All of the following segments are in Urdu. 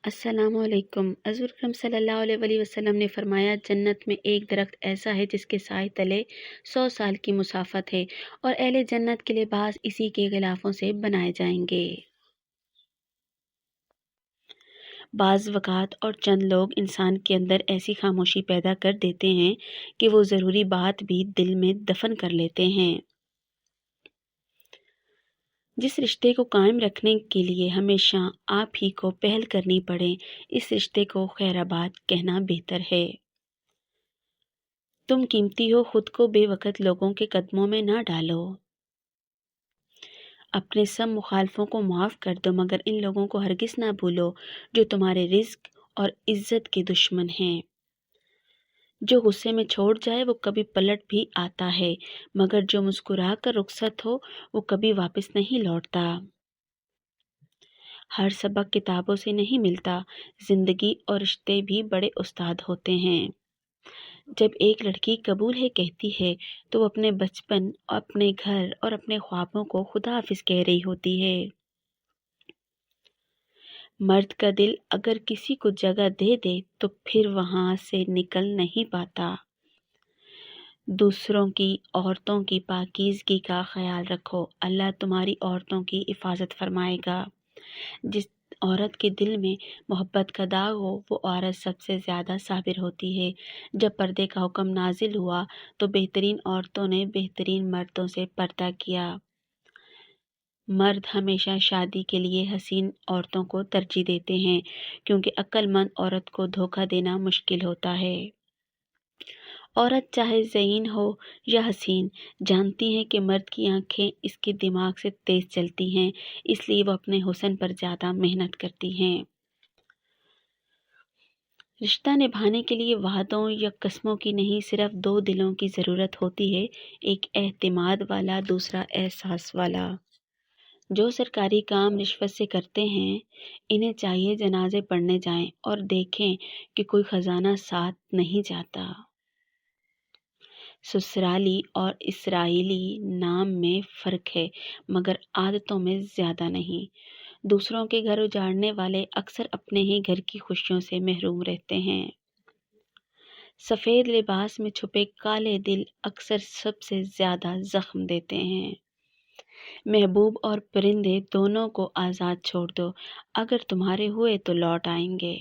السلام علیکم۔ حضور اکرم صلی اللہ علیہ وسلم نے فرمایا، جنت میں ایک درخت ایسا ہے جس کے سائے تلے 100 سال کی مسافت ہے، اور اہل جنت کے لباس اسی کے غلافوں سے بنائے جائیں گے۔ بعض اوقات اور چند لوگ انسان کے اندر ایسی خاموشی پیدا کر دیتے ہیں کہ وہ ضروری بات بھی دل میں دفن کر لیتے ہیں۔ جس رشتے کو قائم رکھنے کے لیے ہمیشہ آپ ہی کو پہل کرنی پڑے، اس رشتے کو خیر آباد کہنا بہتر ہے۔ تم قیمتی ہو، خود کو بے وقت لوگوں کے قدموں میں نہ ڈالو۔ اپنے سب مخالفوں کو معاف کر دو، مگر ان لوگوں کو ہرگز نہ بھولو جو تمہارے رزق اور عزت کے دشمن ہیں۔ جو غصے میں چھوڑ جائے وہ کبھی پلٹ بھی آتا ہے، مگر جو مسکرا کر رخصت ہو وہ کبھی واپس نہیں لوٹتا۔ ہر سبق کتابوں سے نہیں ملتا، زندگی اور رشتے بھی بڑے استاد ہوتے ہیں۔ جب ایک لڑکی قبول ہے کہتی ہے تو وہ اپنے بچپن، اپنے گھر اور اپنے خوابوں کو خدا حافظ کہہ رہی ہوتی ہے۔ مرد کا دل اگر کسی کو جگہ دے دے تو پھر وہاں سے نکل نہیں پاتا۔ دوسروں کی عورتوں کی پاکیزگی کا خیال رکھو، اللہ تمہاری عورتوں کی حفاظت فرمائے گا۔ جس عورت کے دل میں محبت کا داغ ہو وہ عورت سب سے زیادہ صابر ہوتی ہے۔ جب پردے کا حکم نازل ہوا تو بہترین عورتوں نے بہترین مردوں سے پردہ کیا۔ مرد ہمیشہ شادی کے لیے حسین عورتوں کو ترجیح دیتے ہیں، کیونکہ عقل مند عورت کو دھوکہ دینا مشکل ہوتا ہے۔ عورت چاہے ذہین ہو یا حسین، جانتی ہے کہ مرد کی آنکھیں اس کے دماغ سے تیز چلتی ہیں، اس لیے وہ اپنے حسن پر زیادہ محنت کرتی ہیں۔ رشتہ نبھانے کے لیے وعدوں یا قسموں کی نہیں، صرف دو دلوں کی ضرورت ہوتی ہے، ایک اعتماد والا، دوسرا احساس والا۔ جو سرکاری کام رشوت سے کرتے ہیں انہیں چاہیے جنازے پڑھنے جائیں اور دیکھیں کہ کوئی خزانہ ساتھ نہیں جاتا۔ سسرالی اور اسرائیلی نام میں فرق ہے، مگر عادتوں میں زیادہ نہیں۔ دوسروں کے گھر اجاڑنے والے اکثر اپنے ہی گھر کی خوشیوں سے محروم رہتے ہیں۔ سفید لباس میں چھپے کالے دل اکثر سب سے زیادہ زخم دیتے ہیں۔ محبوب اور پرندے دونوں کو آزاد چھوڑ دو، اگر تمہارے ہوئے تو لوٹ آئیں گے۔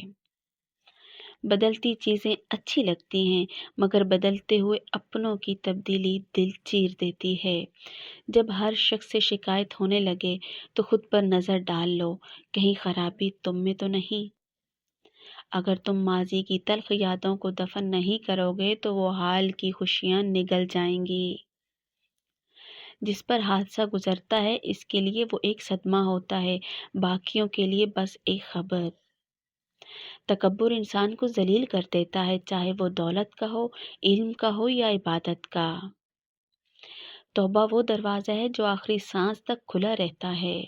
بدلتی چیزیں اچھی لگتی ہیں، مگر بدلتے ہوئے اپنوں کی تبدیلی دل چیر دیتی ہے۔ جب ہر شخص سے شکایت ہونے لگے تو خود پر نظر ڈال لو، کہیں خرابی تم میں تو نہیں۔ اگر تم ماضی کی تلخ یادوں کو دفن نہیں کرو گے تو وہ حال کی خوشیاں نگل جائیں گی۔ جس پر حادثہ گزرتا ہے اس کے لیے وہ ایک صدمہ ہوتا ہے، باقیوں کے لیے بس ایک خبر۔ تکبر انسان کو ذلیل کر دیتا ہے، چاہے وہ دولت کا ہو، علم کا ہو یا عبادت کا۔ توبہ وہ دروازہ ہے جو آخری سانس تک کھلا رہتا ہے۔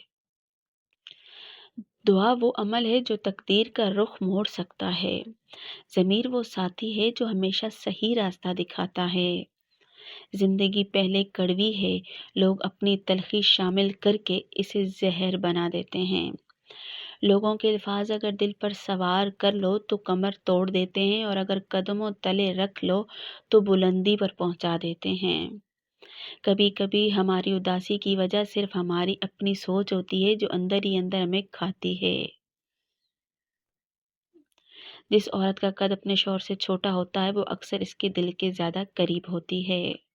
دعا وہ عمل ہے جو تقدیر کا رخ موڑ سکتا ہے۔ ضمیر وہ ساتھی ہے جو ہمیشہ صحیح راستہ دکھاتا ہے۔ زندگی پہلے کڑوی ہے، لوگ اپنی تلخی شامل کر کے اسے زہر بنا دیتے ہیں۔ لوگوں کے الفاظ اگر دل پر سوار کر لو تو کمر توڑ دیتے ہیں، اور اگر قدموں تلے رکھ لو تو بلندی پر پہنچا دیتے ہیں۔ کبھی کبھی ہماری اداسی کی وجہ صرف ہماری اپنی سوچ ہوتی ہے جو اندر ہی اندر ہمیں کھاتی ہے۔ جس عورت کا قد اپنے شوہر سے چھوٹا ہوتا ہے وہ اکثر اس کے دل کے زیادہ قریب ہوتی ہے۔